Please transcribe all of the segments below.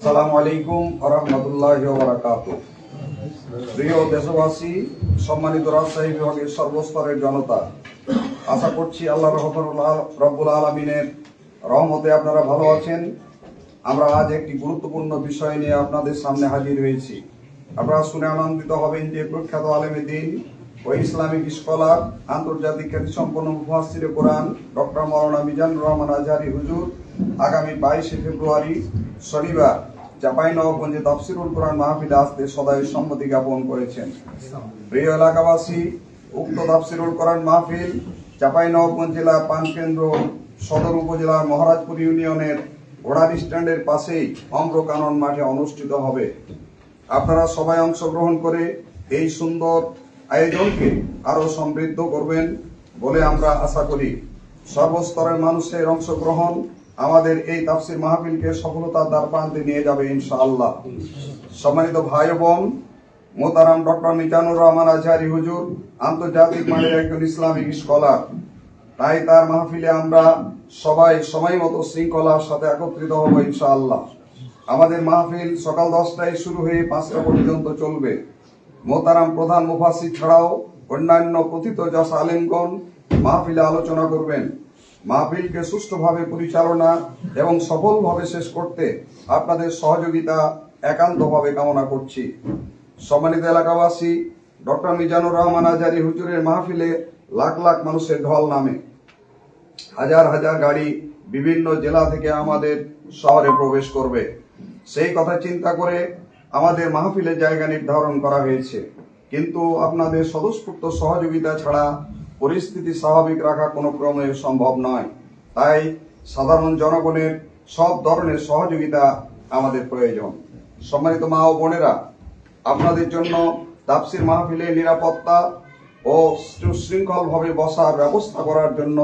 আসসালামু আলাইকুম ওয়া রাহমাতুল্লাহি ওয়া বারাকাতুহু। প্রিয় দেশবাসী, সম্মানিত রাজশাহী বিভাগের সর্বস্তরের জনতা, আশা করছি আল্লাহ রব্বুল আলামিনের রহমতে আপনারা ভালো আছেন। আমরা আজ একটি গুরুত্বপূর্ণ বিষয় নিয়ে আপনাদের সামনে হাজির হয়েছি। আপনারা শুনে আনন্দিত হবেন যে প্রখ্যাত আলেমে দ্বীন ও ইসলামিক স্কলার, আন্তর্জাতিক খ্যাতিসম্পন্ন মুফাসসিরে কোরআন ডক্টর মাওলানা মিজানুর রহমান আজহারী হুজুর আগামী 22শে ফেব্রুয়ারি শনিবার চাঁপাইনবাবগঞ্জে তাফসিরুল কোরআন মাহফিলে আসতে সদয় সম্মতি জ্ঞাপন করেছেন। প্রিয় এলাকাবাসী, উক্ত তাফসিরুল কোরআন মাহফিল চাঁপাইনবাবগঞ্জ জেলার পানকেন্দ্র সদর উপজেলার মহারাজপুর ইউনিয়নের ঘোড়ার স্ট্যান্ডের পাশেই অম্রকানন মাঠে অনুষ্ঠিত হবে। আপনারা সবাই অংশগ্রহণ করে এই সুন্দর আয়োজনকে আরো সমৃদ্ধ করবেন বলে আমরা আশা করি। সর্বস্তরের মানুষের অংশগ্রহণ আমাদের এই তাফসির মাহফিলকে সফলতার দ্বারপ্রান্তে নিয়ে যাবে ইনশাআল্লাহ। সম্মানিত ভাই বোন, মোহতারাম ডক্টর মিজানুর রহমান আজহারী হুজুর আন্তর্জাতিক মানের একজন ইসলামিক স্কলার, তাই তার মাহফিলে আমরা সবাই সময় মতো শৃঙ্খলার সাথে একত্রিত হব ইনশাআল্লাহ। আমাদের মাহফিল সকাল 10টায় শুরু হয়ে 5টা পর্যন্ত চলবে। মোহতারাম প্রধান মুফাসসির ছাড়াও অন্যান্য কথিতযশ আলেমগণ মাহফিলে আলোচনা করবেন। মাহফিলকে সুষ্ঠুভাবে পরিচালনা এবং সফলভাবে শেষ করতে আপনাদের সহযোগিতা একান্তভাবে কামনা করছি। সম্মানিত এলাকাবাসী, ডক্টর মিজানুর রহমান আজহারী হুজুরের মাহফিলে লাখ লাখ মানুষের ঢল নামে। হাজার হাজার গাড়ি বিভিন্ন জেলা থেকে আমাদের শহরে প্রবেশ করবে। সেই কথা চিন্তা করে আমাদের মাহফিলের জায়গা নির্ধারণ করা হয়েছে, কিন্তু আপনাদের স্বতঃস্ফূর্ত সহযোগিতা ছাড়া পরিস্থিতি স্বাভাবিক রাখা কোনো ক্রমে সম্ভব নয়। তাই সাধারণ জনগণের সব ধরনের সহযোগিতা আমাদের প্রয়োজন। সম্মানিত মা ও বোনেরা, আপনাদের জন্য তাফসির মাহফিলে নিরাপত্তা ও সুশৃঙ্খলভাবে বসার ব্যবস্থা করার জন্য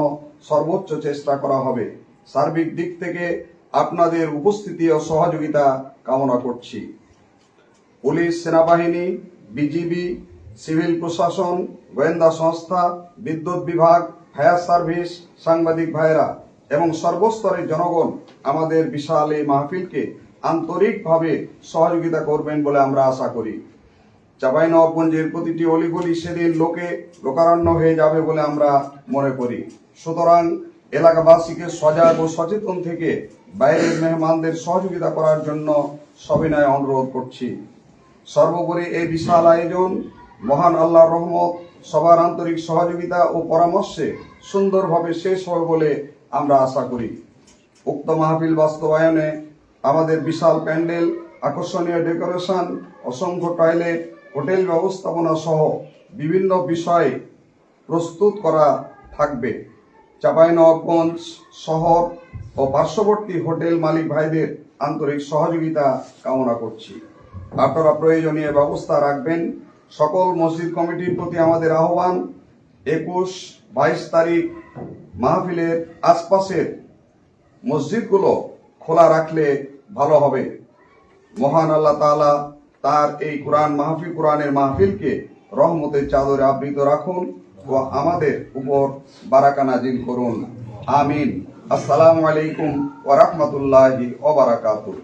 সর্বোচ্চ চেষ্টা করা হবে। সার্বিক দিক থেকে আপনাদের উপস্থিতি ও সহযোগিতা কামনা করছি। পুলিশ, সেনাবাহিনী, বিজিবি, সিভিল প্রশাসন, গোয়েন্দা সংস্থা, বিদ্যুৎ বিভাগ, ফায়ার সার্ভিস, সাংবাদিক ভাইরা এবং সর্বস্তরের জনগণ আমাদের বিশাল এই মাহফিলকে আন্তরিকভাবে সহযোগিতা করবেন বলে আমরা আশা করি। চাঁপাইনবাবগঞ্জের প্রতিটি অলিগলি সেদিন লোকারণ্য হয়ে যাবে বলে আমরা মনে করি। সুতরাং এলাকাবাসীকে সজাগ ও সচেতন থেকে বাইরের মেহমানদের সহযোগিতা করার জন্য সবিনয় অনুরোধ করছি। সর্বোপরি এই বিশাল আয়োজন মহান আল্লাহর রহমত, সবার আন্তরিক সহযোগিতা ও পরামর্শে সুন্দরভাবে শেষ হবে বলে আমরা আশা করি। উক্ত মাহফিল বাস্তবায়নে আমাদের বিশাল প্যান্ডেল, আকর্ষণীয় ডেকোরেশন, অসংখ্য টয়লেট, হোটেল ব্যবস্থাপনা সহ বিভিন্ন বিষয়ে প্রস্তুত করা থাকবে। চাঁপাইনবাবগঞ্জ শহর ও পার্শ্ববর্তী হোটেল মালিক ভাইদের আন্তরিক সহযোগিতা কামনা করছি। আপনারা প্রয়োজনীয় ব্যবস্থা রাখবেন। সকল মসজিদ কমিটির প্রতি আমাদের আহ্বান, 21, 22 তারিখ মাহফিলের আশপাশের মসজিদগুলো খোলা রাখলে ভালো হবে। মহান আল্লাহ তাআলা তার এই কোরআনের মাহফিলকে রহমতের চাদরে আবৃত রাখুন ও আমাদের উপর বারাকা নাজিল করুন। আমিন। আসসালামু আলাইকুম ওয়া রাহমাতুল্লাহি ওয়া বারাকাতুহু।